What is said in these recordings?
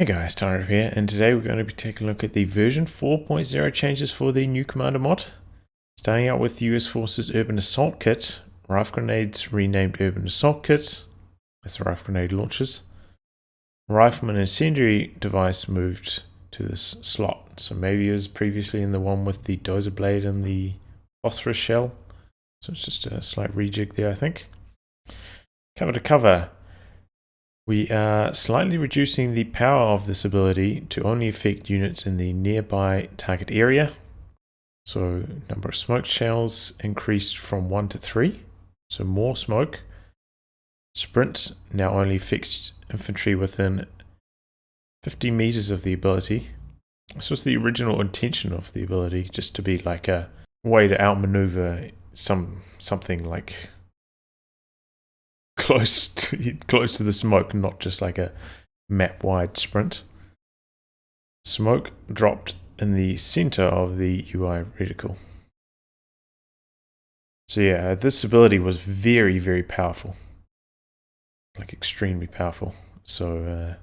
Hey guys, Tyler here, and today we're going to be taking a look at the version 4.0 changes for the new Commander mod. Starting out with US Forces Urban Assault Kit, Rifle Grenades renamed Urban Assault Kit, as the Rifle Grenade launches. Rifleman Incendiary device moved to this slot, so maybe it was previously in the one with the Dozer Blade and the Phosphorus Shell, so it's just a slight rejig there I think. Cover to cover. We are slightly reducing the power of this ability to only affect units in the nearby target area. So number of smoke shells increased from 1 to 3, so more smoke. Sprint now only affects infantry within 50 meters of the ability. This was the original intention of the ability, just to be like a way to outmaneuver something like close to the smoke, not just like a map-wide sprint. Smoke dropped in the center of the UI reticle. So yeah, this ability was very, very powerful. Like extremely powerful. So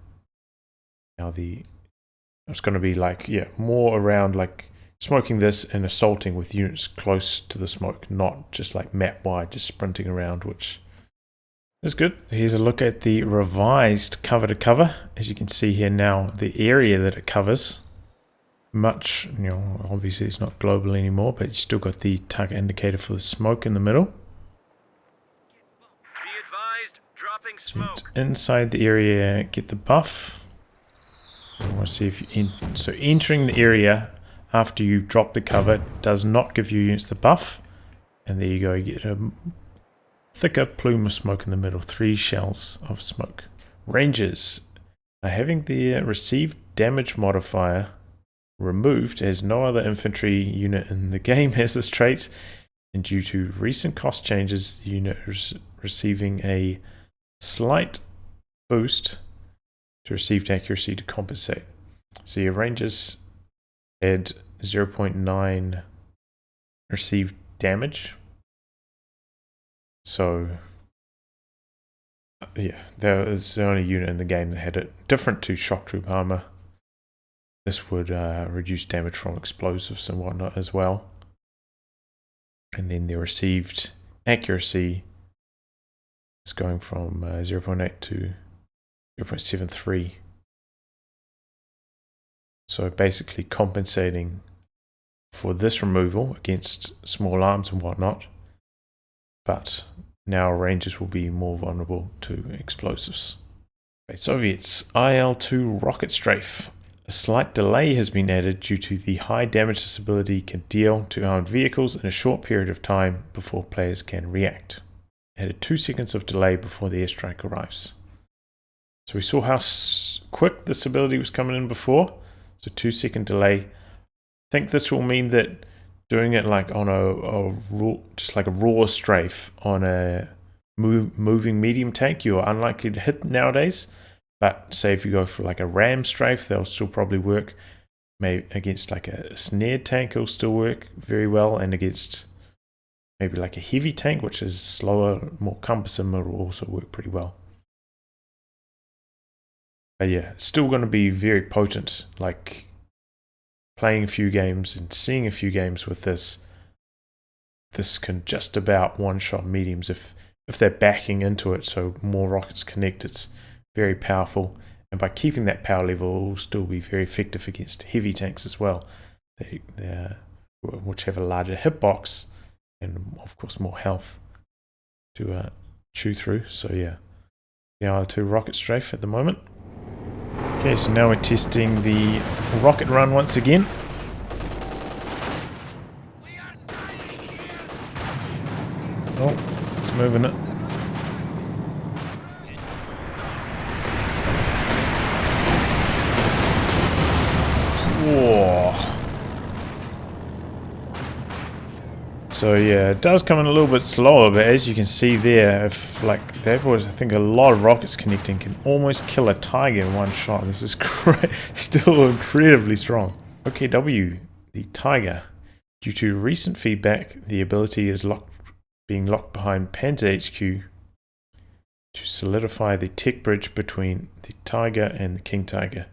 now it's going to be like, yeah, more around like smoking this and assaulting with units close to the smoke, not just like map-wide, just sprinting around, which is good. Here's a look at the revised cover to cover. As you can see here now, the area that it covers, much, obviously it's not global anymore, but you still got the target indicator for the smoke in the middle. Be advised, dropping smoke. Inside the area, get the buff. I want to see if so entering the area after you drop the cover does not give you units the buff, and there you go, you get a thicker plume of smoke in the middle, 3 shells of smoke. Rangers are having the received damage modifier removed, as no other infantry unit in the game has this trait, and due to recent cost changes, the unit is receiving a slight boost to received accuracy to compensate. So your Rangers had 0.9 received damage. So, yeah, there is the only unit in the game that had it. Different to shock troop armor. This would reduce damage from explosives and whatnot as well. And then the received accuracy is going from 0.8 to 0.73. So basically compensating for this removal against small arms and whatnot. But now Rangers will be more vulnerable to explosives. Okay, Soviets, IL-2 rocket strafe. A slight delay has been added due to the high damage this ability can deal to armed vehicles in a short period of time before players can react. Added 2 seconds of delay before the airstrike arrives. So we saw how quick this ability was coming in before. So 2-second delay. I think this will mean that doing it like on just like a raw strafe on a moving medium tank, you're unlikely to hit nowadays. But say if you go for like a ram strafe, they'll still probably work. Maybe against like a snared tank, it'll still work very well, and against maybe like a heavy tank, which is slower, more cumbersome, it will also work pretty well. But yeah, it's still going to be very potent. Like playing a few games and seeing a few games with this can just about one-shot mediums if they're backing into it, so more rockets connect. It's very powerful, and by keeping that power level, it will still be very effective against heavy tanks as well, which have a larger hitbox and of course more health to chew through. So yeah, the IL-2 rocket strafe at the moment. Okay, so now we're testing the rocket run once again. Oh, it's moving it. Whoa. So yeah, it does come in a little bit slower, but as you can see there, if like that was, I think a lot of rockets connecting can almost kill a tiger in one shot. This is great, still incredibly strong. OKW, the Tiger. Due to recent feedback, the ability is being locked behind Panzer HQ to solidify the tech bridge between the Tiger and the King Tiger.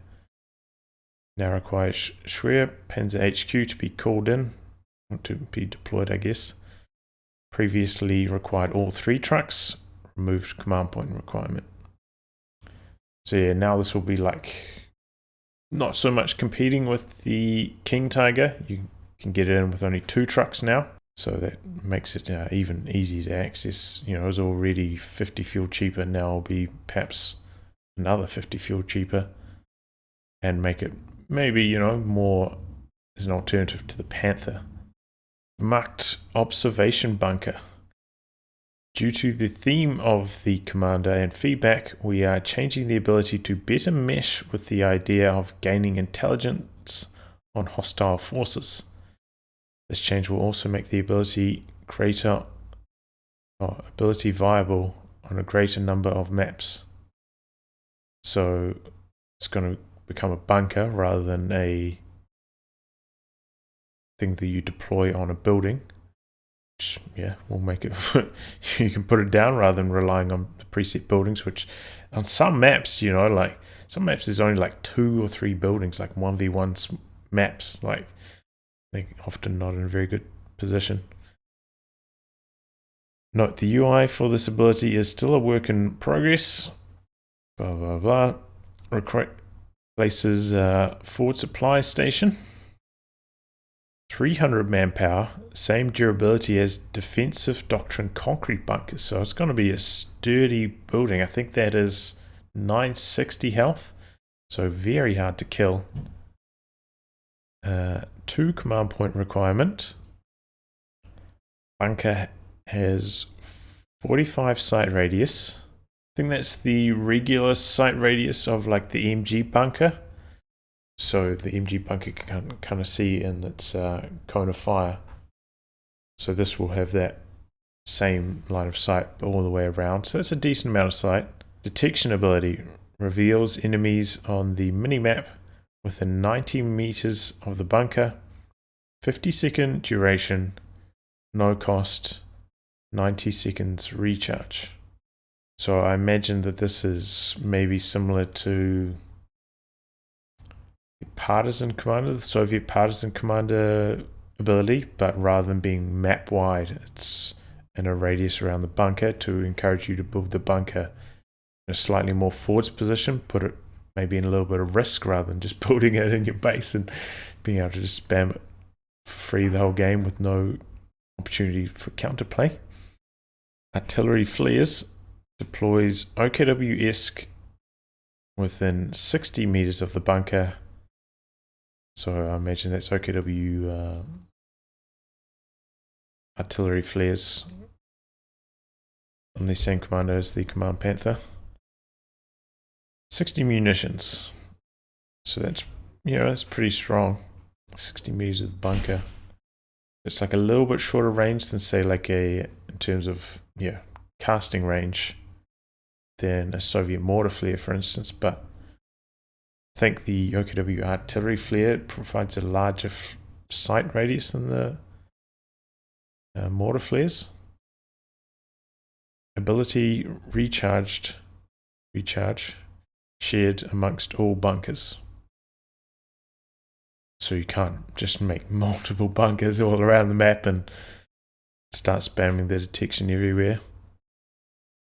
Now requires Schwer Panzer HQ to be called in, or to be deployed, I guess. Previously required all 3 trucks, removed command point requirement. So yeah, now this will be like not so much competing with the King Tiger. You can get it in with only 2 trucks now, so that makes it even easier to access. You know, it was already 50 fuel cheaper, now it'll be perhaps another 50 fuel cheaper, and make it maybe, you know, more as an alternative to the Panther. Marked observation bunker. Due to the theme of the commander and feedback, we are changing the ability to better mesh with the idea of gaining intelligence on hostile forces. This change will also make the ability viable on a greater number of maps. So it's going to become a bunker rather than a thing that you deploy on a building. Which, yeah, will make it you can put it down rather than relying on the preset buildings, which on some maps, you know, like some maps there's only like 2 or 3 buildings, like 1v1 maps, like they're often not in a very good position. Note the UI for this ability is still a work in progress. Blah blah blah. Replaces forward supply station. 300 manpower, same durability as defensive doctrine concrete bunkers. So it's going to be a sturdy building. I think that is 960 health, so very hard to kill. 2 command point requirement. Bunker has 45 sight radius. I think that's the regular sight radius of like the MG bunker. So the MG bunker can kind of see in its cone of fire. So this will have that same line of sight all the way around. So it's a decent amount of sight. Detection ability reveals enemies on the minimap within 90 meters of the bunker. 50-second duration, no cost, 90 seconds recharge. So I imagine that this is maybe similar to Partisan Commander, the Soviet Partisan Commander ability, but rather than being map wide, it's in a radius around the bunker to encourage you to build the bunker in a slightly more forwards position, put it maybe in a little bit of risk rather than just building it in your base and being able to just spam it for free the whole game with no opportunity for counterplay. Artillery flares deploys OKW-esque within 60 meters of the bunker. So I imagine that's OKW artillery flares on the same commander as the Command Panther. 60 munitions. So that's, you know, that's pretty strong. 60 meters of the bunker. It's like a little bit shorter range than say like in terms of, yeah, casting range than a Soviet mortar flare, for instance, but I think the OKW artillery flare provides a larger sight radius than the mortar flares. Ability recharge shared amongst all bunkers. So you can't just make multiple bunkers all around the map and start spamming the detection everywhere.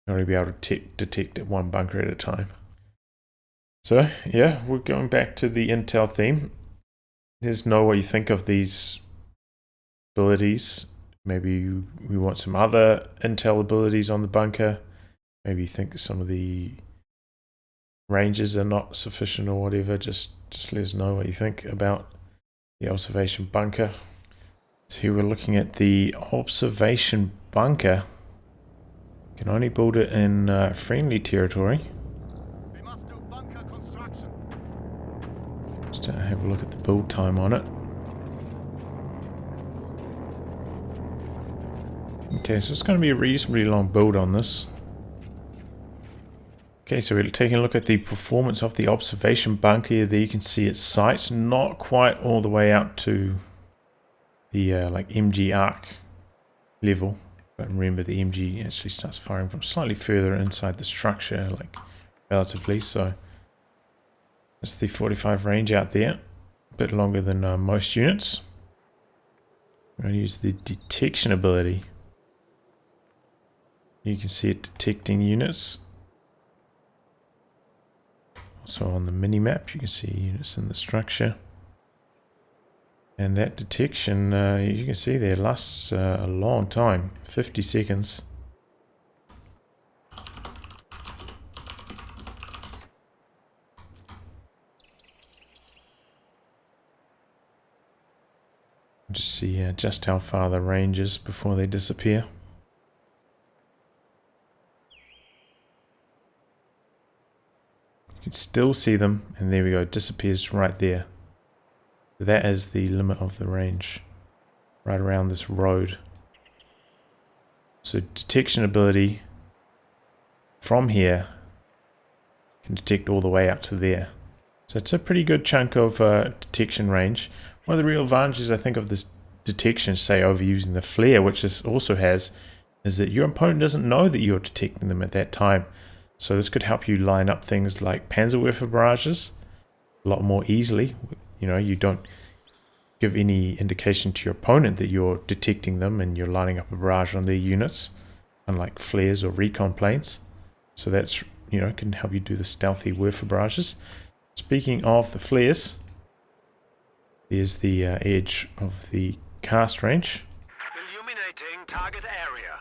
You'll only be able to detect at one bunker at a time. So yeah, we're going back to the intel theme. There's know what you think of these abilities. Maybe we want some other intel abilities on the bunker. Maybe you think some of the ranges are not sufficient or whatever. Just let us know what you think about the observation bunker. So here we're looking at the observation bunker. You can only build it in friendly territory. We must do bunker construction. Just have a look at the build time on it. Okay, so it's going to be a reasonably long build on this. Okay, so we're taking a look at the performance of the observation bunker. There you can see its sight, not quite all the way out to the like MG arc level. But remember, the MG actually starts firing from slightly further inside the structure, like relatively. So that's the 45 range out there. bit longer than most units. I'm going to use the detection ability. You can see it detecting units. Also on the mini-map you can see units in the structure. And that detection, you can see there, lasts a long time, 50 seconds. Just see just how far the range is before they disappear. You can still see them, and there we go, it disappears right there. That is the limit of the range, right around this road. So detection ability from here can detect all the way out to there. So it's a pretty good chunk of detection range. One of the real advantages I think of this detection, say over using the flare, which this also has, is that your opponent doesn't know that you're detecting them at that time. So this could help you line up things like Panzergrenadier barrages a lot more easily. You know, you don't give any indication to your opponent that you're detecting them and you're lining up a barrage on their units, unlike flares or recon planes. So that's, you know, can help you do the stealthy Werfer barrages. Speaking of the flares, there's the edge of the cast range. Illuminating target area.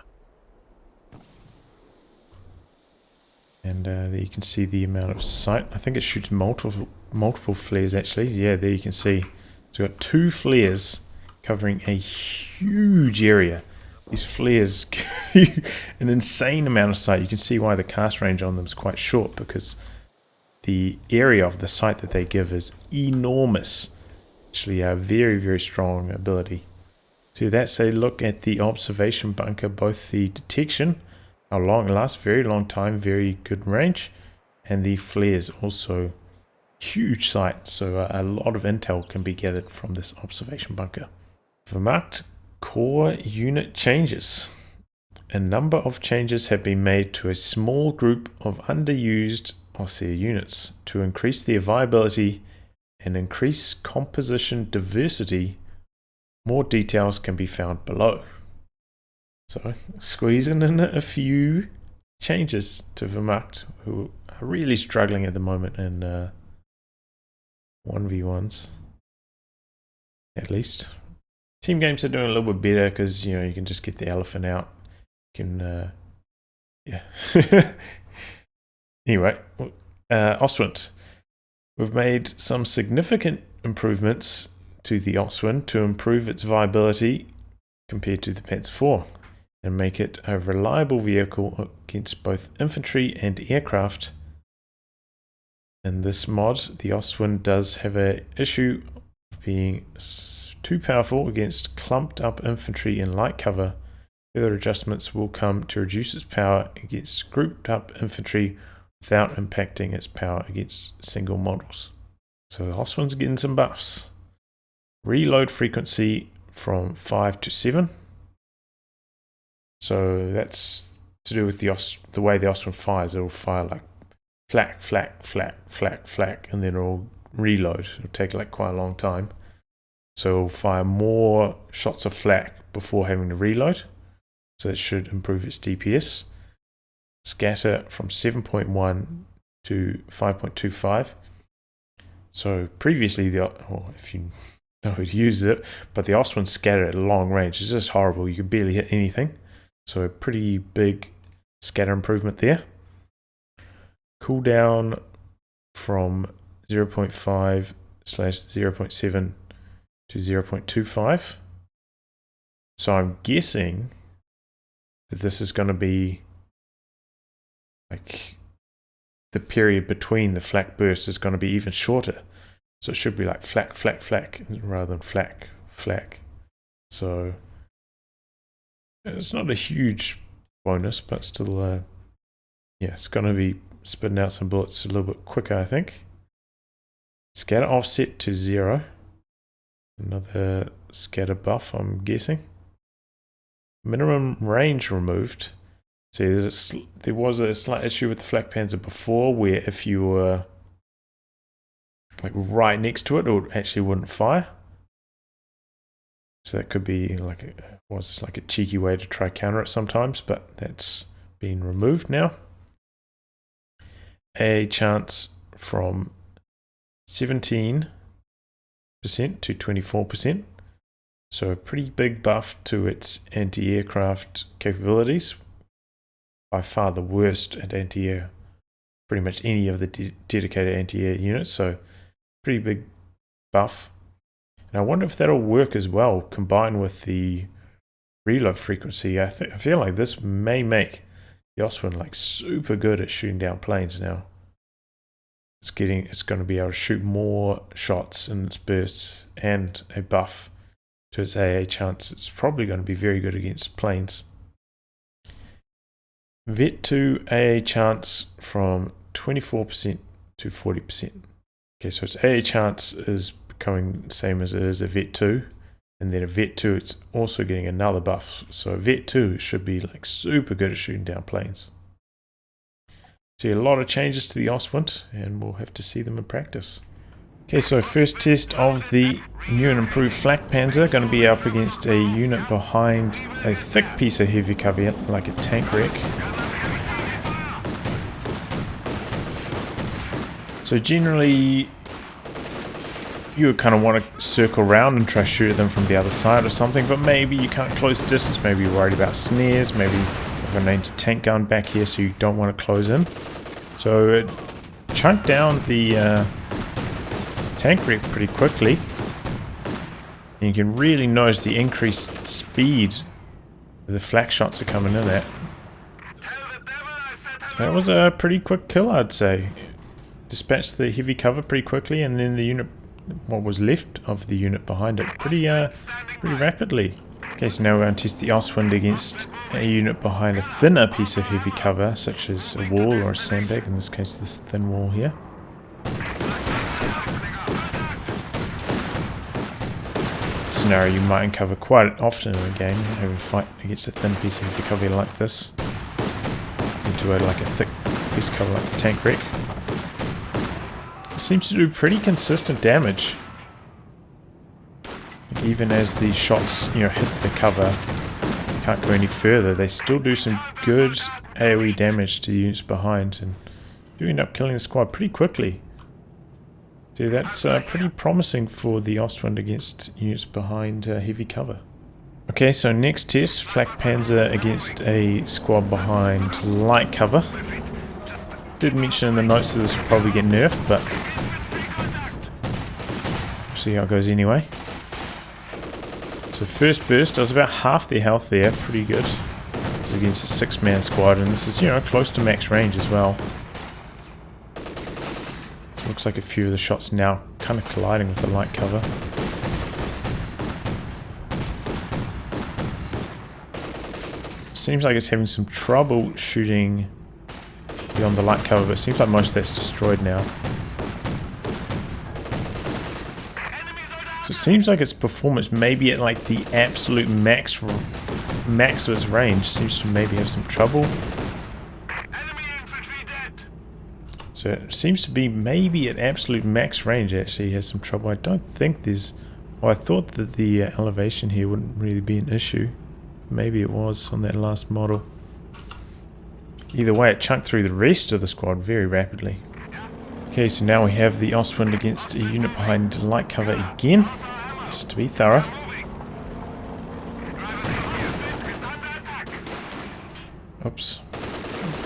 And there you can see the amount of sight. I think it shoots multiple flares actually. Yeah, there you can see. So we've got 2 flares covering a huge area. These flares give you an insane amount of sight. You can see why the cast range on them is quite short, because the area of the sight that they give is enormous. Actually a very, very strong ability. So that's a look at the observation bunker, both the detection, how long it lasts, very long time, very good range, and the flares also huge sight. So a lot of intel can be gathered from this observation bunker. Wehrmacht core unit changes. A number of changes have been made to a small group of underused OSER units to increase their viability and increase composition diversity. More details can be found below. So, squeezing in a few changes to Wehrmacht, who are really struggling at the moment in 1v1s, at least. Team games are doing a little bit better because, you know, you can just get the elephant out. You can, yeah. Anyway, Ostwind. We've made some significant improvements to the Ostwind to improve its viability compared to the Panzer IV and make it a reliable vehicle against both infantry and aircraft. In this mod, the Ostwind does have an issue of being too powerful against clumped up infantry in light cover. Further adjustments will come to reduce its power against grouped up infantry without impacting its power against single models. So the Ostwind's getting some buffs. Reload frequency from 5 to 7. So that's to do with the way the Ostwind fires. It will fire like flak, flak, flak, flak, flak, and then it'll reload. It'll take like quite a long time. So it'll fire more shots of flak before having to reload. So that should improve its DPS. Scatter from 7.1 to 5.25. So previously, if you know who uses it, but the Ostwind scattered at long range. It's just horrible. You could barely hit anything. So a pretty big scatter improvement there. Cooldown from 0.5/0.7 to 0.25. So I'm guessing that this is going to be like the period between the flak bursts is going to be even shorter. So it should be like flak, flak, flak rather than flak, flak. So it's not a huge bonus, but still, yeah, it's going to be spitting out some bullets a little bit quicker, I think. Scatter offset to 0. Another scatter buff, I'm guessing. Minimum range removed. See, there was a slight issue with the Flakpanzer before, where if you were like right next to it, or it actually wouldn't fire. So that could be was like a cheeky way to try counter it sometimes, but that's been removed now. A chance from 17% to 24%. So a pretty big buff to its anti-aircraft capabilities. By far the worst at anti-air, pretty much any of the dedicated anti-air units. So pretty big buff. And I wonder if that'll work as well, combined with the reload frequency. I feel like this may make the Ostwind like super good at shooting down planes now. It's going to be able to shoot more shots in its bursts, and a buff to its AA chance. It's probably going to be very good against planes. V2 AA chance from 24% to 40%. Okay, so its AA chance is becoming the same as it is a V2, and then a V2 it's also getting another buff. So V2 should be like super good at shooting down planes. So a lot of changes to the Ostwind, and we'll have to see them in practice. Okay, so first test of the new and improved Flakpanzer, going to be up against a unit behind a thick piece of heavy cover, like a tank wreck. So generally, you would kind of want to circle around and try to shoot at them from the other side or something, but maybe you can't close distance, maybe you're worried about snares, maybe I've got an aimed tank gun back here so you don't want to close in. So chunk down the tank wreck pretty quickly. And you can really notice the increased speed the flak shots are coming in at. That was a pretty quick kill, I'd say. Dispatched the heavy cover pretty quickly, and then the unit, what was left of the unit behind it, pretty rapidly. Okay, so now we're going to test the Ostwind against a unit behind a thinner piece of heavy cover, such as a wall or a sandbag, in this case this thin wall here. Scenario you might uncover quite often in the game, having a fight against a thin piece of heavy cover like this, into like a thick piece of cover like a tank wreck. It seems to do pretty consistent damage. Even as the shots, hit the cover, can't go any further, they still do some good AoE damage to the units behind, and do end up killing the squad pretty quickly. So that's pretty promising for the Ostwind against units behind heavy cover. Okay, so next test, Flakpanzer against a squad behind light cover. Did mention in the notes that this will probably get nerfed, but we'll see how it goes anyway. So first burst does about half their health there, pretty good. It's against a 6-man squad, and this is, close to max range as well. So it looks like a few of the shots now kind of colliding with the light cover. Seems like it's having some trouble shooting beyond the light cover, but it seems like most of that's destroyed now. So it seems like its performance maybe at like the absolute max of its range seems to maybe have some trouble. So it seems to be maybe at absolute max range actually has some trouble. I don't think there's... Well, I thought that the elevation here wouldn't really be an issue. Maybe it was on that last model. Either way, it chunked through the rest of the squad very rapidly. Okay, so now we have the Ostwind against a unit behind light cover again, just to be thorough. Oops,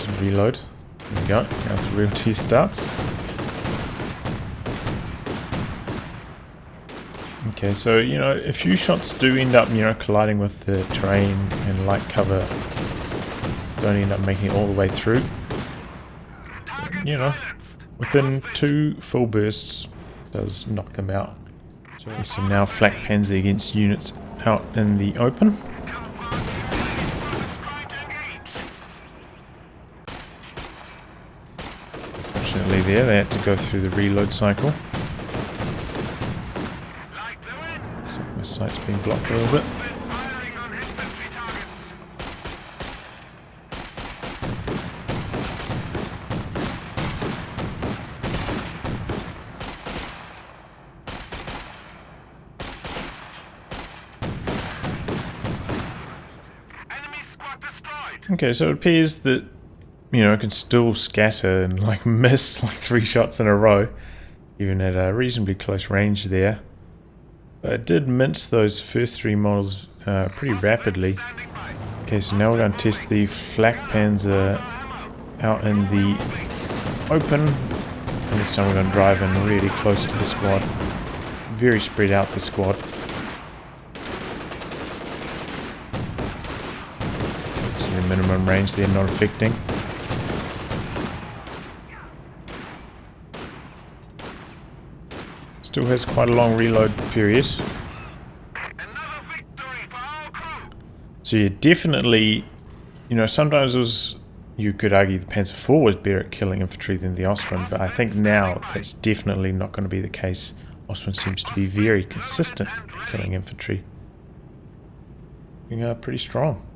didn't reload. There we go, now the real test starts. Okay, so, a few shots do end up, colliding with the terrain, and light cover don't end up making it all the way through. But, within 2 full bursts does knock them out. Okay, so now Flakpanzer against units out in the open. Fortunately there, they had to go through the reload cycle. Looks like my sight's been blocked a little bit. Okay, so it appears that, you know, it can still scatter and like miss like 3 shots in a row, even at a reasonably close range there. But it did mince those first 3 models pretty rapidly. Okay, so now we're going to test the Flakpanzer out in the open, and this time we're going to drive in really close to the squad. Very spread out the squad. See the minimum range they're not affecting. Still has quite a long reload period. So yeah, definitely, you know, sometimes you could argue the Panzer IV was better at killing infantry than the Ostwind, but I think now that's definitely not going to be the case. Ostwind seems to be very consistent at killing infantry. Pretty strong.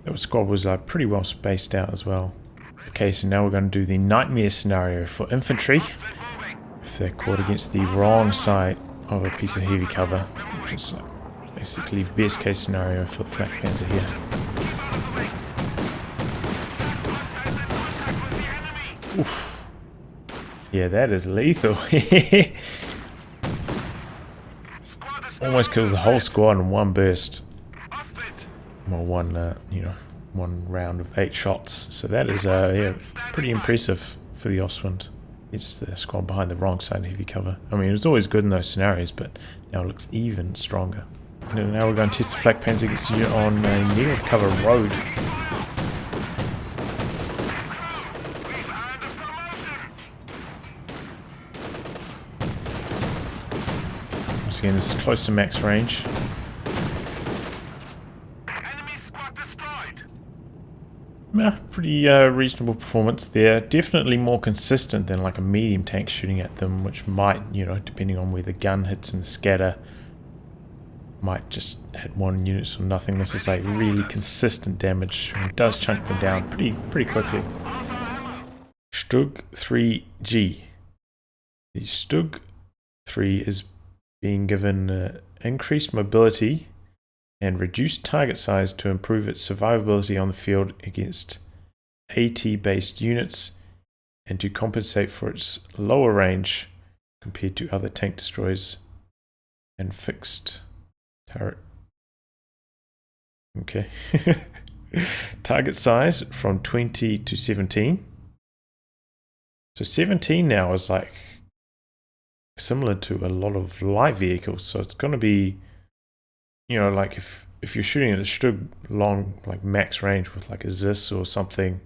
That squad was pretty well spaced out as well. Okay, so now we're going to do the nightmare scenario for infantry. If they're caught against the wrong side of a piece of heavy cover, which is basically best case scenario for the Flakpanzer here. Oof. Yeah, that is lethal. Almost kills the whole squad in one burst. Well, one round of 8 shots. So that is yeah, pretty impressive for the Ostwind. It's the squad behind the wrong side of heavy cover. I mean, it was always good in those scenarios, but now it looks even stronger. And now we're going to test the Flakpanzer against you on a negative cover road. Once again, this is close to max range. Yeah, pretty reasonable performance there. Definitely more consistent than like a medium tank shooting at them, which might, you know, depending on where the gun hits in the scatter, might just hit 1 unit or nothing. This is like really consistent damage and does chunk them down pretty quickly. Stug III G. The Stug III is being given increased mobility and reduced target size to improve its survivability on the field against AT-based units and to compensate for its lower range compared to other tank destroyers and fixed turret. Okay. Target size from 20 to 17. So 17 now is like similar to a lot of light vehicles, so it's going to be, you know, like if you're shooting at a Stug long, like max range with like a Zis or something,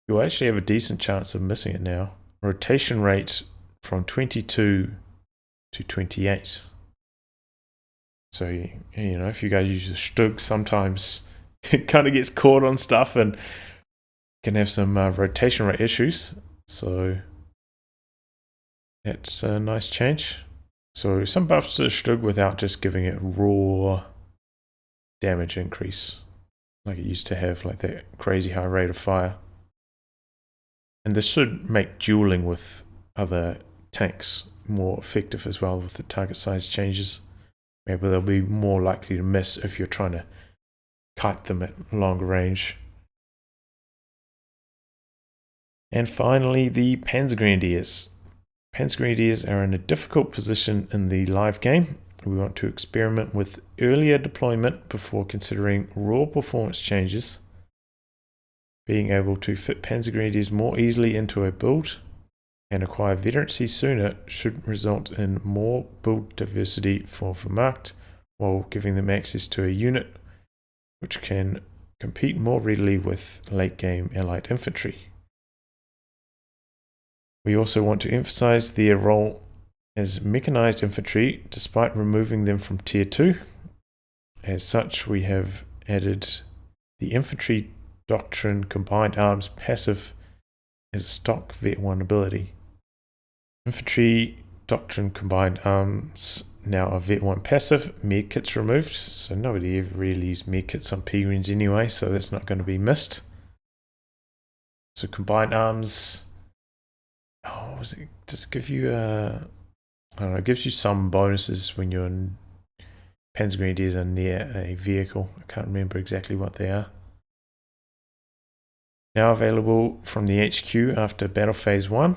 you'll actually have a decent chance of missing it now. Rotation rate from 22 to 28. So, you know, if you guys use a Stug, sometimes it kind of gets caught on stuff and can have some rotation rate issues. So that's a nice change. So some buffs to the Stug without just giving it raw damage increase like it used to have, like that crazy high rate of fire. And this should make dueling with other tanks more effective as well with the target size changes. Maybe they'll be more likely to miss if you're trying to kite them at longer range. And finally, the Panzergrenadiers. Panzergrenadiers are in a difficult position in the live game. We want to experiment with earlier deployment before considering raw performance changes. Being able to fit Panzergrenadiers more easily into a build and acquire veterancy sooner should result in more build diversity for Wehrmacht, while giving them access to a unit which can compete more readily with late game allied infantry. We also want to emphasize their role as mechanized infantry despite removing them from tier 2. As such, we have added the infantry doctrine combined arms passive as a stock v4.1 ability. Infantry doctrine combined arms now are v4.1 passive, medkits removed, so nobody ever really used medkits on P-Greens anyway, so that's not going to be missed. So combined arms, what was it? Does it give you I don't know, it gives you some bonuses when you're in Panzergrenadiers are near a vehicle. I can't remember exactly what they are. Now available from the HQ after Battle Phase 1.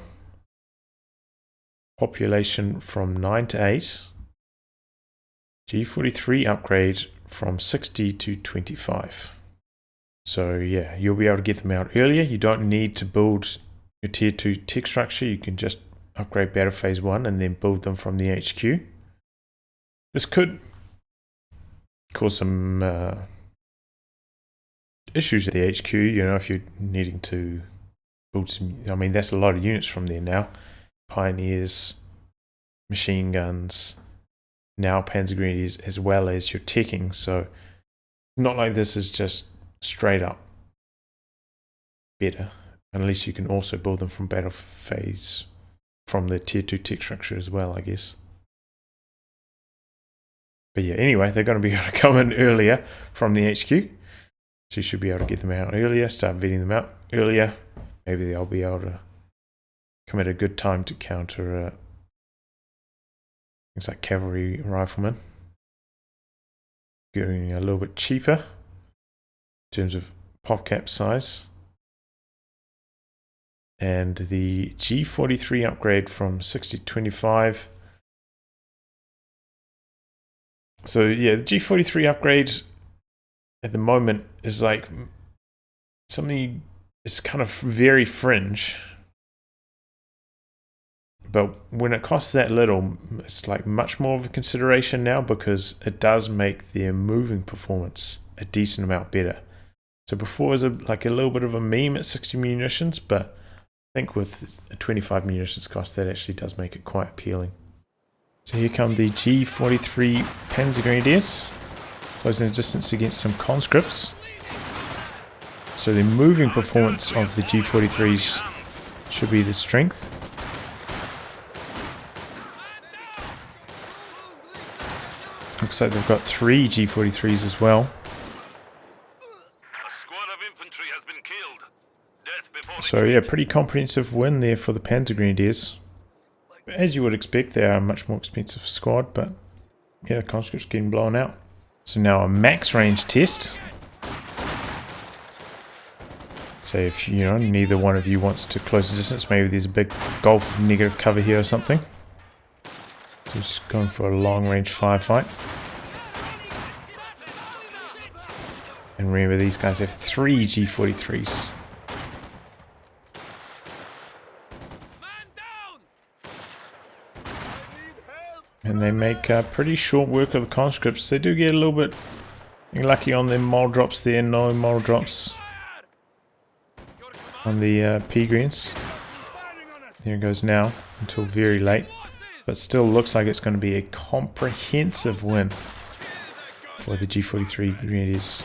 Population from 9 to 8. G43 upgrade from 60 to 25. So yeah, you'll be able to get them out earlier. You don't need to build your tier 2 tech structure. You can just upgrade Battle Phase 1 and then build them from the HQ. This could cause some issues at the HQ, you know, if you're needing to build some, I mean, that's a lot of units from there now. Pioneers, machine guns, now Panzergrenadiers, as well as your teching. So not like this is just straight up better, unless you can also build them from battle phase from the tier 2 tech structure as well, I guess. But yeah, anyway, they're going to be able to come in earlier from the HQ. So you should be able to get them out earlier, start vetting them out earlier. Maybe they'll be able to come at a good time to counter things like cavalry riflemen. Getting a little bit cheaper in terms of pop cap size. And the G43 upgrade from 60 to 25. So yeah, the G43 upgrade at the moment is like something, it's kind of very fringe. But when it costs that little, it's like much more of a consideration now, because it does make their moving performance a decent amount better. So before it was like a little bit of a meme at 60 munitions, but I think with a 25 munitions cost, that actually does make it quite appealing. So here come the G43 Panzergrenadiers, closing the distance against some conscripts. So the moving performance of the G43s should be the strength. Looks like they've got 3 G43s as well. A squad of infantry has been killed. Death before So yeah, pretty comprehensive win there for the Panzergrenadiers. As you would expect, they are a much more expensive squad, but yeah, the conscripts getting blown out. So now a max range test. So if you know neither one of you wants to close the distance, maybe there's a big gulf of negative cover here or something. Just going for a long range firefight. And remember, these guys have 3 G43s. And they make pretty short work of the conscripts. They do get a little bit lucky on their mole drops there. No mole drops on the P-Greens. There it goes now until very late. But still looks like it's going to be a comprehensive win for the G43 Grenadiers.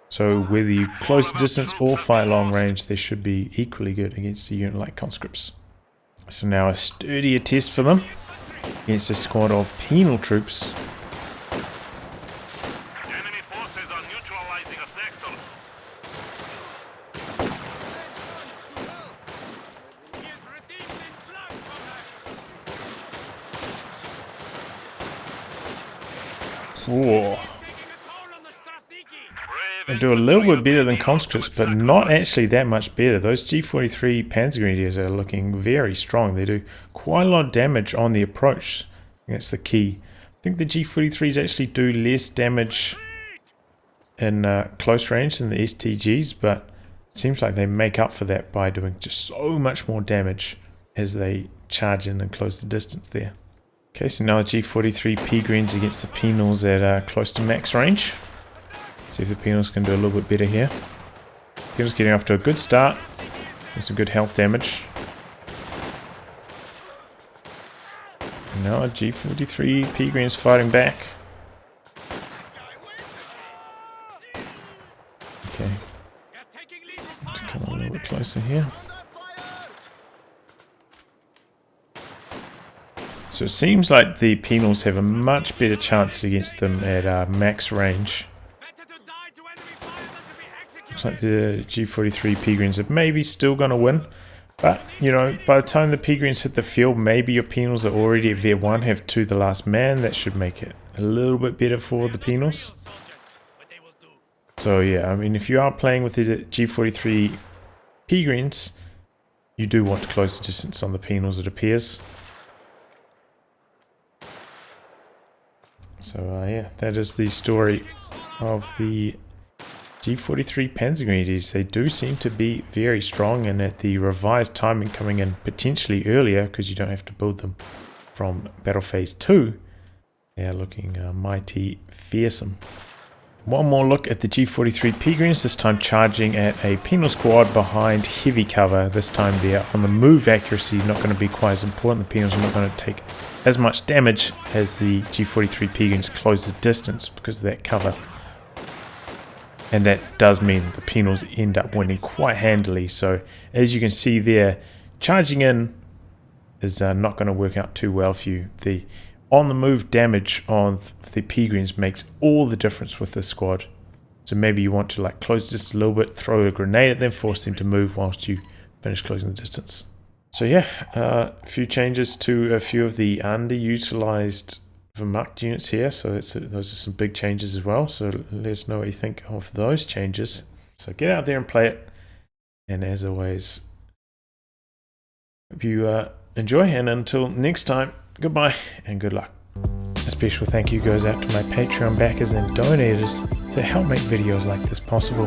So whether you close the distance or fight long range, they should be equally good against a unit like conscripts. So now a sturdier test for them against a squad of penal troops. enemy forces are neutralizing a sector. Whoa. They do a little bit better than conscripts, but not actually that much better. Those G43 Panzergrenadiers are looking very strong. They do quite a lot of damage on the approach. That's the key. I think the G43s actually do less damage in close range than the STGs, but it seems like they make up for that by doing just so much more damage as they charge in and close the distance there. Okay, so now G43 P-Greens against the Penals at close to max range. See if the Penals can do a little bit better here. Penals getting off to a good start. With some good health damage. And now G43 P-Greens fighting back. Okay. To come a little bit closer here. So it seems like the Penals have a much better chance against them at max range. Looks like the G43 P-Greens are maybe still going to win. But, you know, by the time the P-Greens hit the field, maybe your Penals are already at V1, have 2 the last man. That should make it a little bit better for the Penals. So yeah, I mean, if you are playing with the G43 P-Greens, you do want to close the distance on the penals, it appears. So yeah, that is the story of the G43 Panzergrenadiers. They do seem to be very strong, and at the revised timing coming in potentially earlier, because you don't have to build them from Battle Phase 2, they are looking mighty fearsome. One more look at the G43 P-Greens, this time charging at a penal squad behind heavy cover. This time they're on the move accuracy, not going to be quite as important. The penals are not going to take as much damage as the G43 P-Greens close the distance because of that cover. And that does mean the penals end up winning quite handily. So as you can see there, charging in is not going to work out too well for you. The on the move damage on the P-Greens makes all the difference with this squad. So maybe you want to like close this a little bit, throw a grenade at them, force them to move whilst you finish closing the distance. So yeah, a few changes to a few of the underutilized Wehrmacht units here. So those are some big changes as well. So let us know what you think of those changes. So get out there and play it. And as always, hope you enjoy. And until next time, goodbye and good luck. A special thank you goes out to my Patreon backers and donators that help make videos like this possible.